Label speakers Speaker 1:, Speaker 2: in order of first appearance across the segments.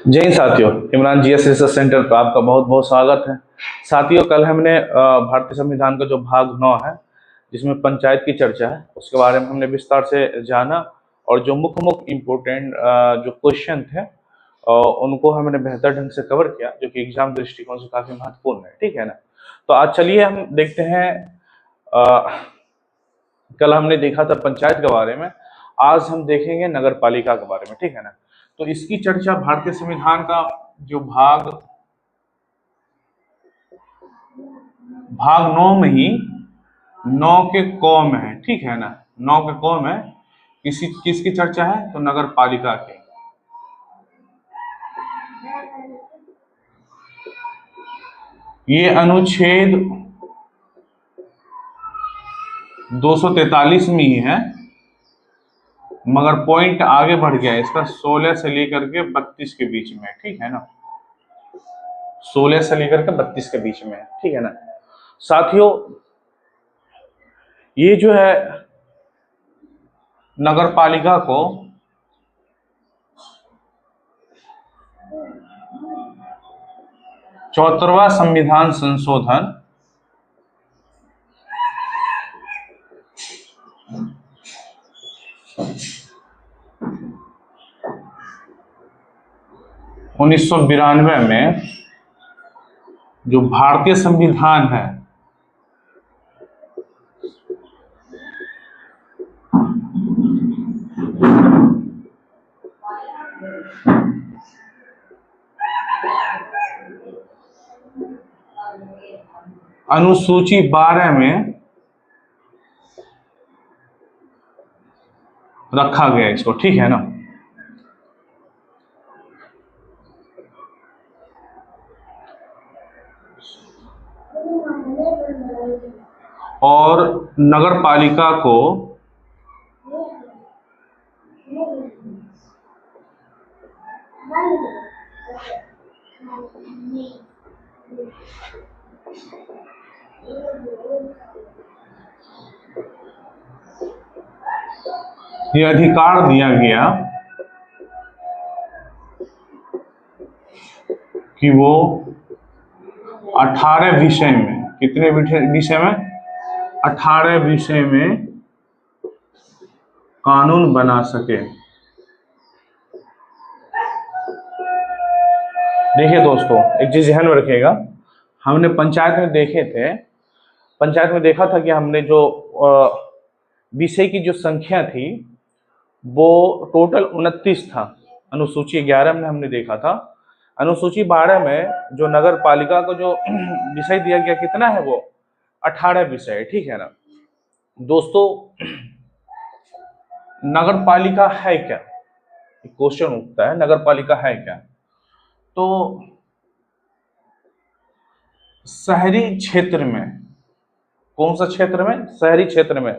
Speaker 1: जय हिंद साथियों, Imran GS research centre पर आपका बहुत बहुत स्वागत है। साथियों, कल हमने भारतीय संविधान का जो भाग 9 है जिसमें पंचायत की चर्चा है उसके बारे में हमने विस्तार से जाना और जो मुख्य इम्पोर्टेंट जो क्वेश्चन थे उनको हमने बेहतर ढंग से कवर किया, जो कि एग्जाम दृष्टिकोण से काफी महत्वपूर्ण है। ठीक है ना। तो आज चलिए हम देखते हैं। कल हमने देखा था पंचायत के बारे में, आज हम देखेंगे नगर पालिका के बारे में। ठीक है ना। तो इसकी चर्चा भारतीय संविधान का जो भाग 9 में ही 9 के क में है। ठीक है ना। 9 के क में किसकी चर्चा है? तो नगर पालिका की। ये अनुच्छेद 243 में ही है, मगर पॉइंट आगे बढ़ गया है इसका 16 से लेकर के 32 के बीच में। ठीक है ना। 16 से लेकर के 32 के बीच में है। ठीक है ना। साथियों, ये जो है नगर पालिका को चौहत्तरवां संविधान संशोधन उन्नीस सौ 92 में जो भारतीय संविधान है अनुसूची 12 में रखा गया इसको। ठीक है ना। और नगर पालिका को यह अधिकार दिया गया कि वो 18 विषय में, कितने विषय में? 18 विषय में कानून बना सके। देखिए दोस्तों, एक चीज ध्यान में रखिएगा, हमने पंचायत में देखे थे, पंचायत में देखा था कि हमने जो विषय की जो संख्या थी वो टोटल 29 था। अनुसूची 11 में हमने देखा था। अनुसूची 12 में जो नगर पालिका को जो विषय दिया गया कितना है? वो 18 विषय है। ठीक है ना। दोस्तों, नगर पालिका है क्या? क्वेश्चन उठता है, नगर पालिका है क्या? तो शहरी क्षेत्र में, कौन सा क्षेत्र में? शहरी क्षेत्र में।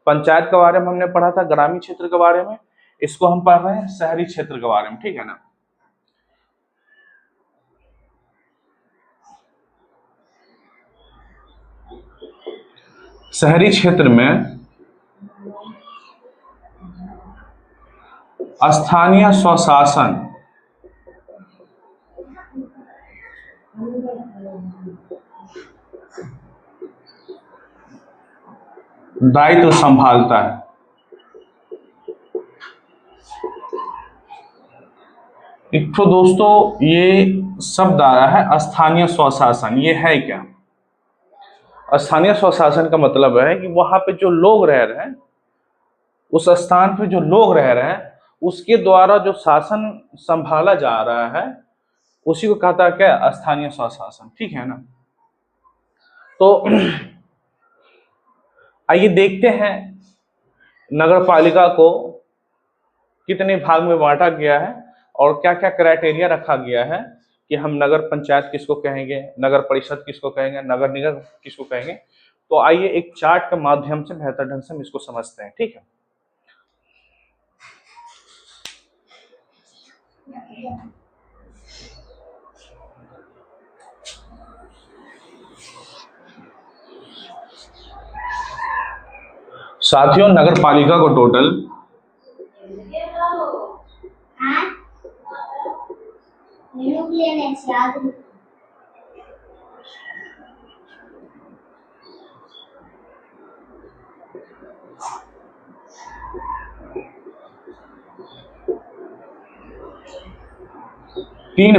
Speaker 1: पंचायत के बारे में हमने पढ़ा था, ग्रामीण क्षेत्र के बारे में, इसको हम पढ़ रहे हैं शहरी क्षेत्र के बारे में। ठीक है ना। शहरी क्षेत्र में स्थानीय स्वशासन दायित्व संभालता है। एक तो दोस्तों ये शब्द आ रहा है स्थानीय स्वशासन, ये है क्या? स्थानीय स्वशासन का मतलब है कि वहां पे जो लोग रह रहे हैं, उस स्थान पे जो लोग रह रहे हैं, उसके द्वारा जो शासन संभाला जा रहा है उसी को कहता है क्या? स्थानीय स्वशासन। ठीक है ना। तो आइए देखते हैं नगर पालिका को कितने भाग में बांटा गया है और क्या क्या क्राइटेरिया रखा गया है कि हम नगर पंचायत किसको कहेंगे, नगर परिषद किसको कहेंगे, नगर निगम किसको कहेंगे। तो आइए एक चार्ट के माध्यम से बेहतर ढंग से हम इसको समझते हैं। ठीक है। साथियों, नगर पालिका को टोटल तीन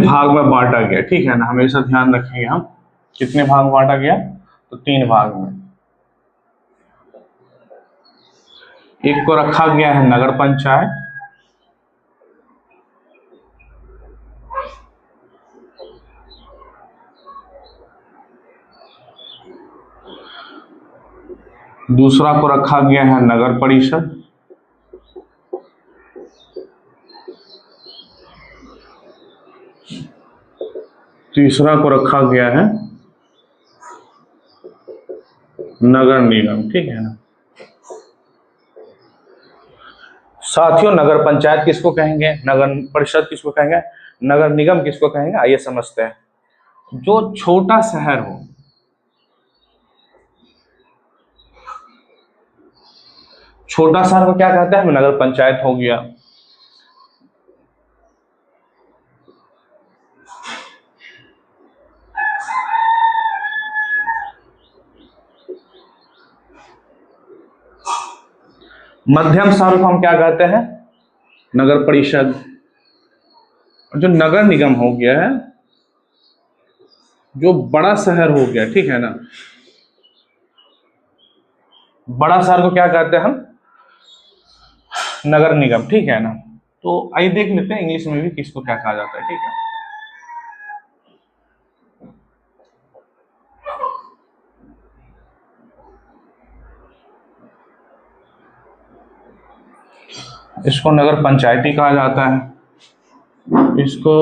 Speaker 1: भाग में बांटा गया, ठीक है ना, हमेशा ध्यान रखेंगे हम। कितने भाग बांटा गया? तो तीन भाग में। एक को रखा गया है नगर पंचायत, दूसरा को रखा गया है नगर परिषद, तीसरा को रखा गया है नगर निगम, ठीक है ना। साथियों, नगर पंचायत किसको कहेंगे, नगर परिषद किसको कहेंगे, नगर निगम किसको कहेंगे, आइए समझते हैं। जो छोटा शहर हो, छोटा शहर को क्या कहते हैं, नगर पंचायत हो गया। मध्यम शहर को हम क्या कहते हैं, नगर परिषद। जो नगर निगम हो गया है, जो बड़ा शहर हो गया, ठीक है ना, बड़ा शहर को क्या कहते हैं हम, नगर निगम, ठीक है ना। तो आइए देख लेते हैं इंग्लिश में भी किसको क्या कहा जाता है, ठीक है। इसको नगर पंचायती कहा जाता है, इसको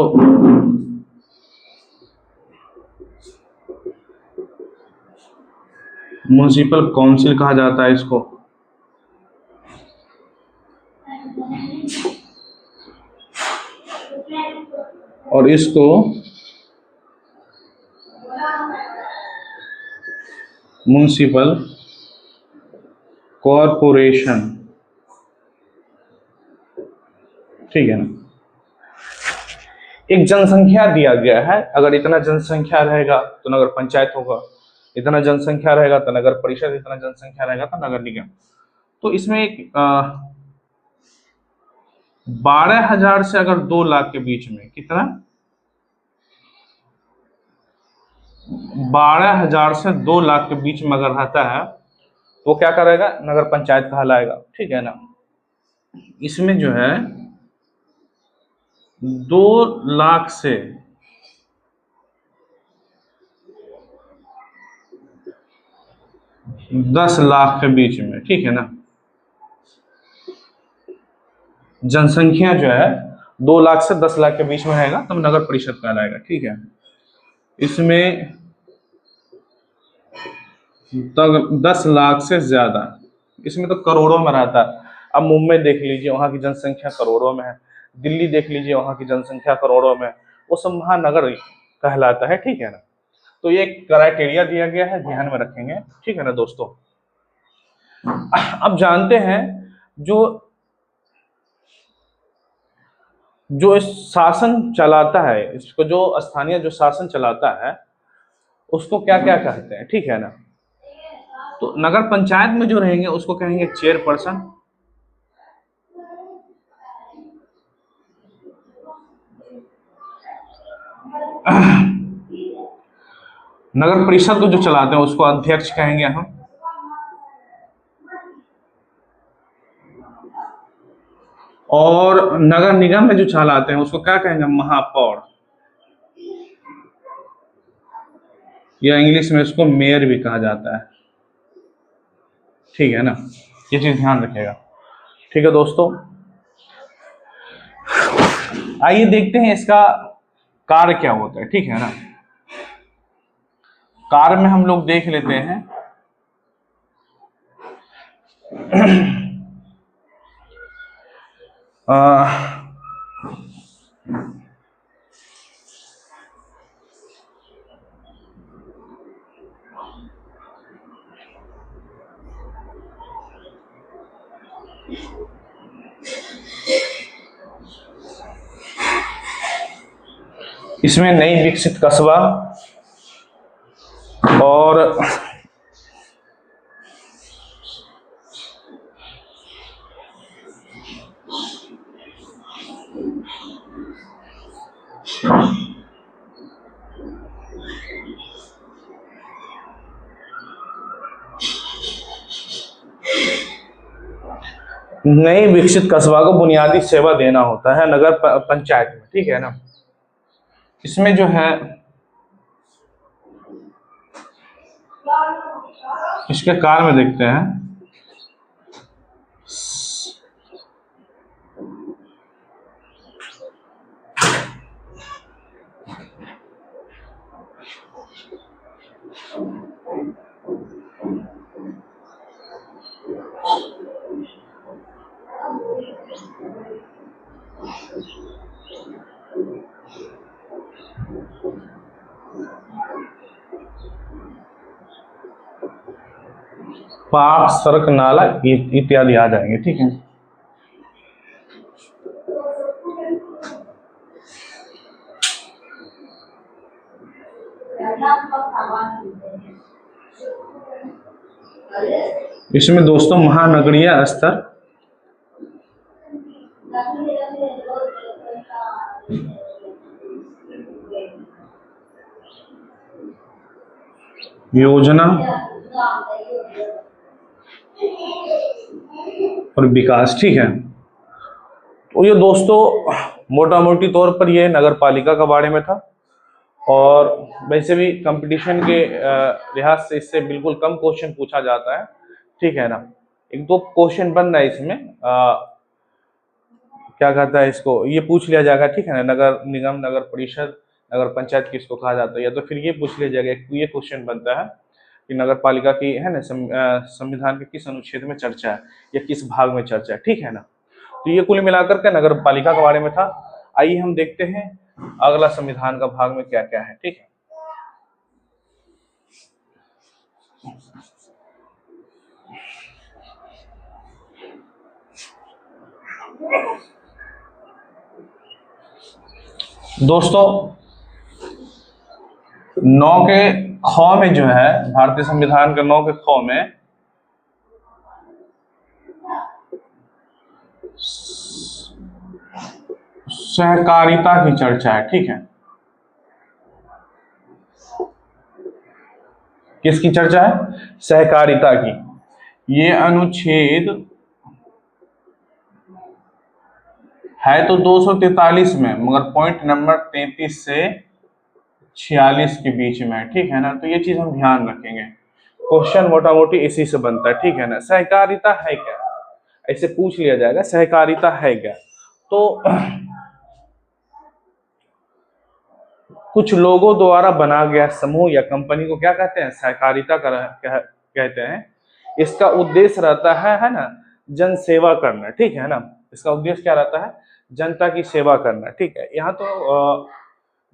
Speaker 1: म्युनिसिपल काउंसिल कहा जाता है, इसको और इसको म्युनिसिपल कॉरपोरेशन, ठीक है ना। एक जनसंख्या दिया गया है, अगर इतना जनसंख्या रहेगा तो नगर पंचायत होगा, इतना जनसंख्या रहेगा तो नगर परिषद, इतना जनसंख्या रहेगा तो नगर निगम। तो इसमें एक 12,000 से अगर 2 लाख के बीच में, कितना, 12,000 से 2 लाख के बीच में अगर रहता है वो क्या करेगा, नगर पंचायत कहलाएगा, ठीक है ना। इसमें जो है 2 लाख से 10 लाख के बीच में, ठीक है ना, जनसंख्या जो है 2 लाख से 10 लाख के बीच में रहेगा तब नगर परिषद कहलाएगा, ठीक है। इसमें 10 लाख से ज्यादा, इसमें तो करोड़ों में रहता है। अब मुंबई देख लीजिए, वहां की जनसंख्या करोड़ों में है, दिल्ली देख लीजिए, वहां की जनसंख्या करोड़ों में, वो सब महानगर कहलाता है, ठीक है ना। तो ये क्राइटेरिया दिया गया है, ध्यान में रखेंगे, ठीक है ना दोस्तों। अब जानते हैं जो जो इस शासन चलाता है, इसको जो स्थानीय जो शासन चलाता है उसको क्या क्या कहते हैं, ठीक है ना। तो नगर पंचायत में जो रहेंगे उसको कहेंगे चेयरपर्सन, नगर परिषद को जो चलाते हैं उसको अध्यक्ष कहेंगे हम, और नगर निगम में जो चलाते हैं उसको क्या कहेंगे, महापौर, या इंग्लिश में इसको मेयर भी कहा जाता है, ठीक है ना। ये चीज ध्यान रखिएगा, ठीक है दोस्तों। आइए देखते हैं इसका कार्य क्या होता है, ठीक है ना। कार्य में हम लोग देख लेते हैं इसमें नई विकसित कस्बा और नई विकसित कस्बा को बुनियादी सेवा देना होता है नगर पंचायत में, ठीक है ना। इसमें जो है इसके कार्य में देखते हैं। पार्क, सड़क, नाला इत्यादि आ जाएंगे, ठीक है। इसमें दोस्तों महानगरीय स्तर, योजना और विकास, ठीक है। तो ये दोस्तों मोटा मोटी तौर पर ये नगर पालिका के बारे में था। और वैसे भी कंपटीशन के लिहाज से इससे बिल्कुल कम क्वेश्चन पूछा जाता है, ठीक है ना। एक दो क्वेश्चन बन रहा है इसमें, क्या कहता है इसको, ये पूछ लिया जाएगा, ठीक है ना। नगर निगम, नगर परिषद, नगर पंचायत किसको कहा जाता है, या तो फिर ये पूछ लिया जाएगा, ये क्वेश्चन बनता है कि नगर पालिका की है ना संविधान के किस अनुच्छेद में चर्चा है या किस भाग में चर्चा है, ठीक है ना। तो ये कुल मिलाकर के नगर पालिका के बारे में था। आइए हम देखते हैं अगला संविधान का भाग में क्या क्या है, ठीक है। दोस्तों 9 के ख में जो है, भारतीय संविधान के 9 के ख में सहकारिता की चर्चा है, ठीक है। किसकी चर्चा है? सहकारिता की। ये अनुच्छेद है तो 243 में, मगर पॉइंट नंबर 33 से 46 के बीच में, ठीक है ना। तो ये चीज हम ध्यान रखेंगे, क्वेश्चन मोटा मोटी इसी से बनता है, ठीक है ना। सहकारिता है क्या, ऐसे पूछ लिया जाएगा, सहकारिता है क्या। तो कुछ लोगों द्वारा बना गया समूह या कंपनी को क्या कहते हैं? सहकारिता कहते हैं। इसका उद्देश्य रहता है ना, जन सेवा करना, ठीक है ना। इसका उद्देश्य क्या रहता है? जनता की सेवा करना, ठीक है। यहाँ तो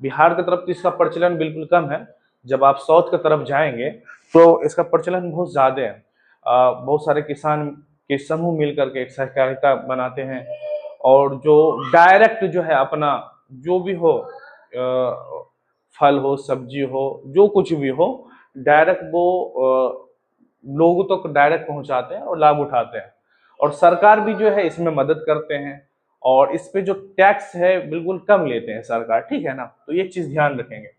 Speaker 1: बिहार की तरफ तो इसका प्रचलन बिल्कुल कम है। जब आप साउथ की तरफ जाएंगे तो इसका प्रचलन बहुत ज्यादा है। बहुत सारे किसान के समूह मिलकर के एक सहकारिता बनाते हैं, और जो डायरेक्ट जो है अपना जो भी हो, फल हो, सब्जी हो, जो कुछ भी हो, डायरेक्ट वो लोगों तक डायरेक्ट पहुंचाते हैं और लाभ उठाते हैं। और सरकार भी जो है इसमें मदद करते हैं, और इस पे जो टैक्स है बिल्कुल कम लेते हैं सरकार, ठीक है ना। तो ये चीज ध्यान रखेंगे।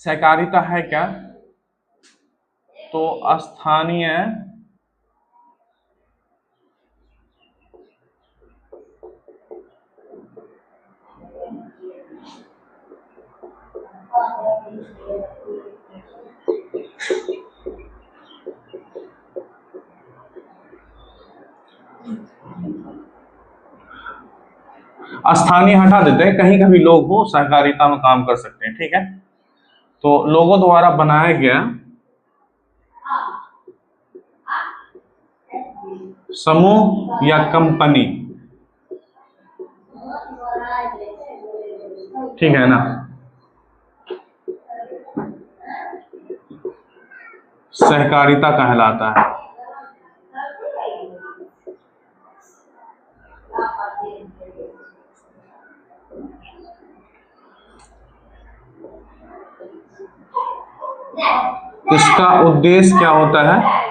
Speaker 1: सहकारिता है क्या? तो स्थानीय स्थानीय हटा देते हैं, कहीं कभी लोग हो सहकारिता में काम कर सकते हैं, ठीक है। तो लोगों द्वारा बनाया गया समूह या कंपनी, ठीक है ना, सहकारिता कहलाता है। इसका उद्देश्य क्या होता है?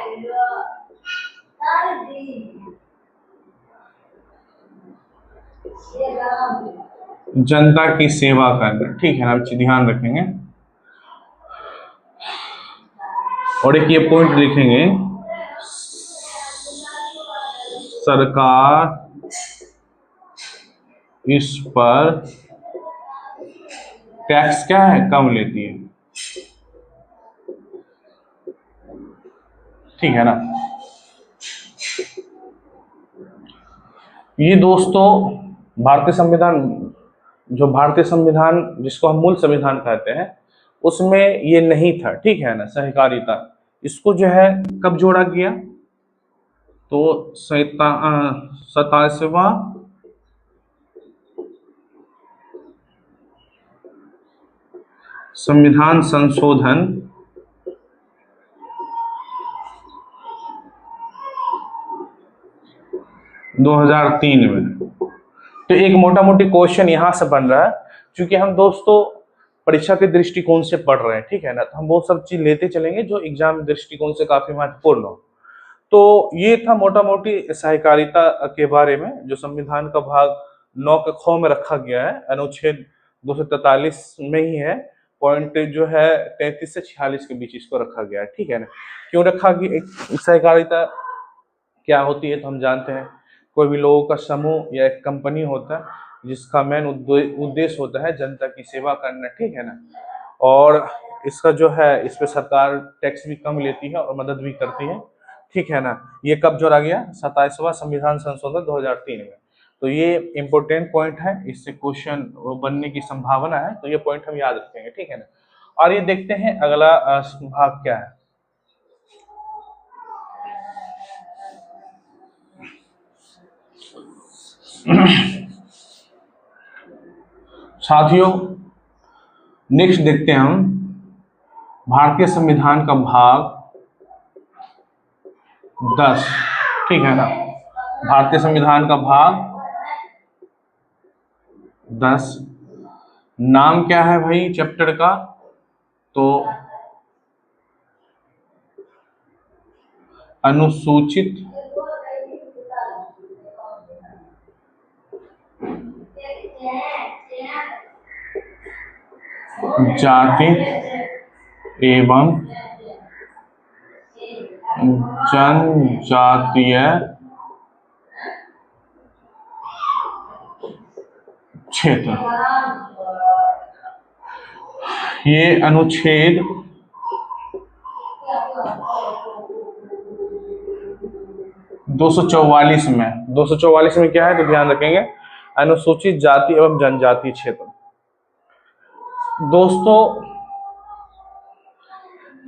Speaker 1: जनता की सेवा करना। ठीक है ना, ध्यान रखेंगे। और एक ये पॉइंट लिखेंगे, सरकार इस पर टैक्स क्या है, कम लेती है। ठीक है ना। ये दोस्तों भारतीय संविधान, जो भारतीय संविधान जिसको हम मूल संविधान कहते हैं, उसमें ये नहीं था। ठीक है ना, सहकारिता, इसको जो है कब जोड़ा गया? तो 27वां संविधान संशोधन 2003 में। तो एक मोटा मोटी क्वेश्चन यहां से बन रहा है, क्योंकि हम दोस्तों परीक्षा के दृष्टिकोण से पढ़ रहे हैं। ठीक है ना, तो हम वो सब चीज लेते चलेंगे जो एग्जाम दृष्टिकोण से काफी महत्वपूर्ण हो। तो ये था मोटा मोटी सहकारिता के बारे में, जो संविधान का भाग 9 के ख में रखा गया है, अनुच्छेद 243 में ही है। पॉइंट जो है 33 से 46 के बीच इसको रखा गया है। ठीक है ना, क्यों रखा गया? एक सहकारिता क्या होती है तो हम जानते हैं, कोई भी लोगों का समूह या एक कंपनी होता है जिसका मेन उद्देश्य होता है जनता की सेवा करना। ठीक है ना, और इसका जो है, इस पे सरकार टैक्स भी कम लेती है और मदद भी करती है। ठीक है ना, ये कब जोड़ा गया? 27वां संविधान संशोधन 2003 में। तो ये इंपॉर्टेंट पॉइंट है, इससे क्वेश्चन बनने की संभावना है, तो ये पॉइंट हम याद रखेंगे। ठीक है ना, और ये देखते हैं अगला भाग क्या है। साथियों, नेक्स्ट देखते हैं हम भारतीय संविधान का भाग 10। ठीक है ना, भारतीय संविधान का भाग 10, नाम क्या है भाई चैप्टर का? तो अनुसूचित जाति एवं जनजातीय क्षेत्र। ये अनुच्छेद 244 में, 244 में क्या है तो ध्यान रखेंगे, अनुसूचित जाति एवं जनजातीय क्षेत्र। दोस्तों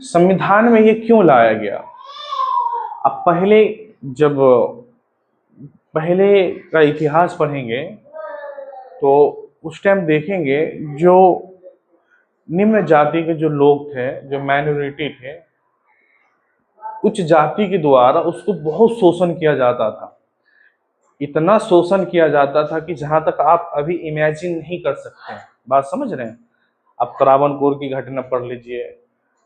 Speaker 1: संविधान में ये क्यों लाया गया? अब पहले का इतिहास पढ़ेंगे तो उस टाइम देखेंगे जो निम्न जाति के जो लोग थे, जो माइनॉरिटी थे, उच्च जाति के द्वारा उसको बहुत शोषण किया जाता था। इतना शोषण किया जाता था कि जहां तक आप अभी इमेजिन नहीं कर सकते हैं। बात समझ रहे हैं? आप त्रावणकोर की घटना पढ़ लीजिए,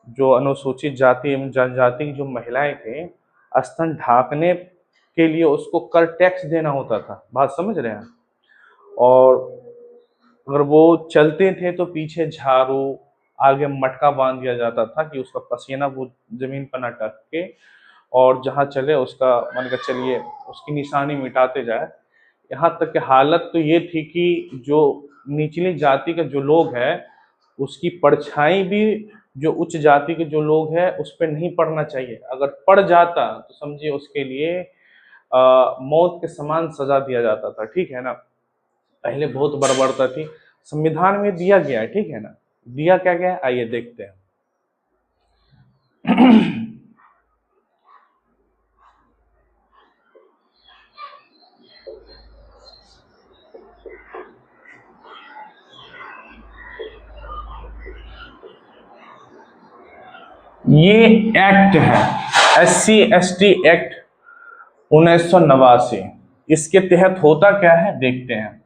Speaker 1: जो अनुसूचित जाति एवं जनजाति की जो महिलाएं थी, स्तन ढांकने के लिए उसको कर टैक्स देना होता था। बात समझ रहे हैं? और अगर वो चलते थे तो पीछे झाड़ू, आगे मटका बांध दिया जाता था कि उसका पसीना वो जमीन पर न टक के, और जहाँ चले उसका मान कर चलिए उसकी निशानी मिटाते जाए। यहाँ तक कि हालत तो ये थी कि जो निचली जाति के जो लोग हैं उसकी परछाई भी जो उच्च जाति के जो लोग हैं उस पर नहीं पड़ना चाहिए। अगर पड़ जाता तो समझिए उसके लिए मौत के समान सजा दिया जाता था। ठीक है ना, पहले बहुत बर्बरता थी, संविधान में दिया गया है। ठीक है ना, दिया क्या गया है आइए देखते हैं। ये एक्ट है SC/ST एक्ट 1989। इसके तहत होता क्या है देखते हैं।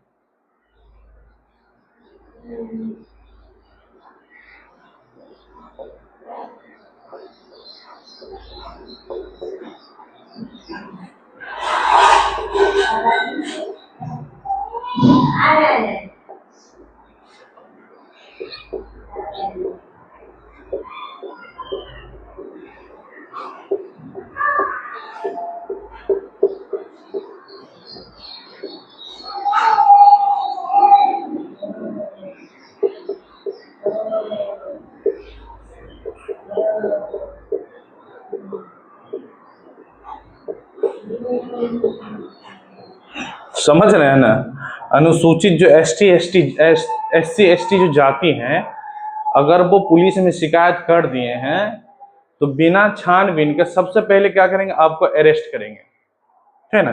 Speaker 1: समझ रहे हैं ना। अनुसूचित जो SC ST जो जाति हैं, अगर वो पुलिस में शिकायत कर दिए हैं तो बिना छानबीन के सबसे पहले क्या करेंगे, आपको अरेस्ट करेंगे, है ना,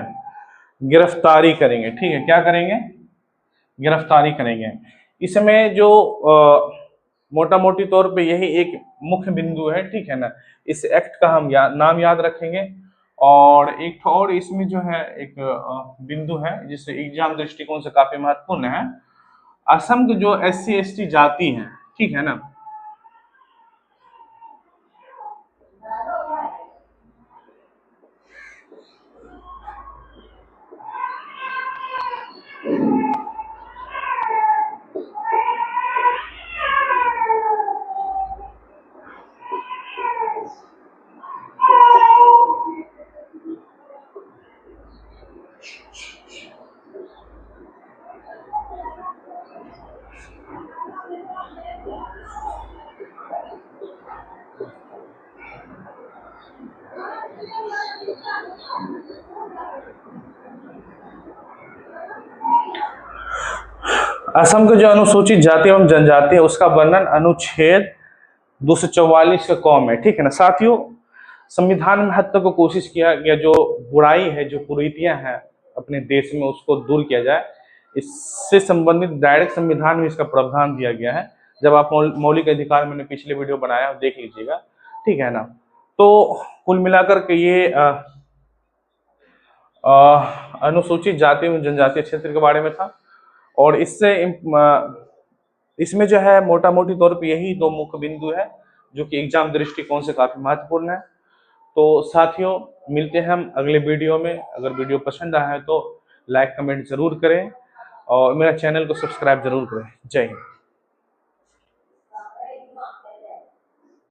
Speaker 1: गिरफ्तारी करेंगे। ठीक है, क्या करेंगे, गिरफ्तारी करेंगे। इसमें जो मोटा मोटी तौर पे यही एक मुख्य बिंदु है। ठीक है ना, इस एक्ट का हम नाम याद रखेंगे। और एक और इसमें जो है एक बिंदु है जिससे एग्जाम दृष्टिकोण से काफी महत्वपूर्ण है। असम की जो SC ST जाति है, ठीक है ना, असम के जो अनुसूचित जाति एवं जनजाति है उसका वर्णन अनुच्छेद 244 का कॉम है। ठीक है ना साथियों, संविधान में हद तक कोशिश किया गया जो बुराई है, जो कुरीतियां हैं अपने देश में, उसको दूर किया जाए। इससे संबंधित डायरेक्ट संविधान में इसका प्रावधान दिया गया है। जब आप मौलिक अधिकार, मैंने पिछले वीडियो बनाया, देख लीजिएगा। ठीक है ना, तो कुल मिलाकर के ये अनुसूचित जाति एवं जनजातीय क्षेत्र के बारे में था। और इसमें जो है मोटा मोटी तौर पे यही दो मुख्य बिंदु है जो कि एग्जाम दृष्टिकोण से काफी महत्वपूर्ण है। तो साथियों, मिलते हैं हम अगले वीडियो में। अगर वीडियो पसंद आया है तो लाइक कमेंट जरूर करें और मेरा चैनल को सब्सक्राइब जरूर करें। जय हिंद।